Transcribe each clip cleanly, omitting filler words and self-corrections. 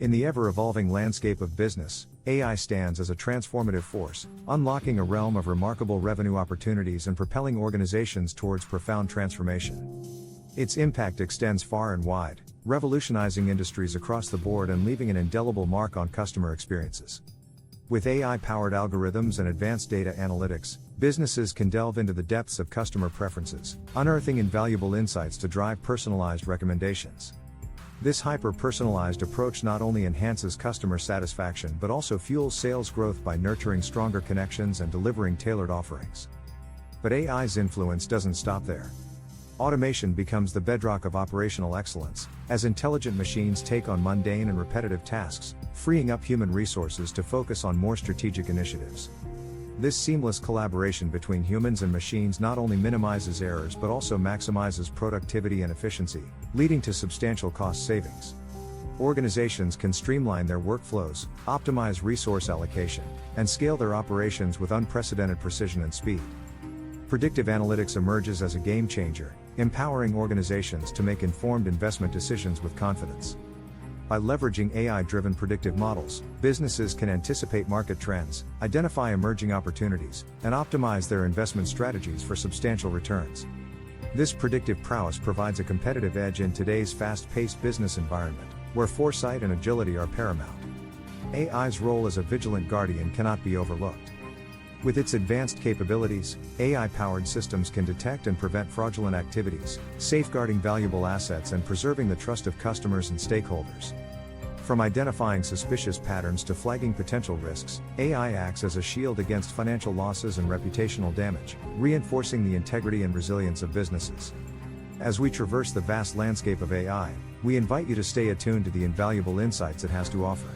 In the ever-evolving landscape of business, AI stands as a transformative force, unlocking a realm of remarkable revenue opportunities and propelling organizations towards profound transformation. Its impact extends far and wide, revolutionizing industries across the board and leaving an indelible mark on customer experiences. With AI-powered algorithms and advanced data analytics, businesses can delve into the depths of customer preferences, unearthing invaluable insights to drive personalized recommendations. This hyper-personalized approach not only enhances customer satisfaction but also fuels sales growth by nurturing stronger connections and delivering tailored offerings. But AI's influence doesn't stop there. Automation becomes the bedrock of operational excellence, as intelligent machines take on mundane and repetitive tasks, freeing up human resources to focus on more strategic initiatives. This seamless collaboration between humans and machines not only minimizes errors but also maximizes productivity and efficiency, leading to substantial cost savings. Organizations can streamline their workflows, optimize resource allocation, and scale their operations with unprecedented precision and speed. Predictive analytics emerges as a game changer, empowering organizations to make informed investment decisions with confidence. By leveraging AI-driven predictive models, businesses can anticipate market trends, identify emerging opportunities, and optimize their investment strategies for substantial returns. This predictive prowess provides a competitive edge in today's fast-paced business environment, where foresight and agility are paramount. AI's role as a vigilant guardian cannot be overlooked. With its advanced capabilities, AI-powered systems can detect and prevent fraudulent activities, safeguarding valuable assets and preserving the trust of customers and stakeholders. From identifying suspicious patterns to flagging potential risks, AI acts as a shield against financial losses and reputational damage, reinforcing the integrity and resilience of businesses. As we traverse the vast landscape of AI, we invite you to stay attuned to the invaluable insights it has to offer.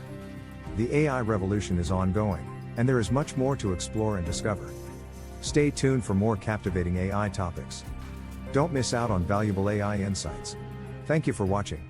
The AI revolution is ongoing, and there is much more to explore and discover. Stay tuned for more captivating AI topics. Don't miss out on valuable AI insights. Thank you for watching.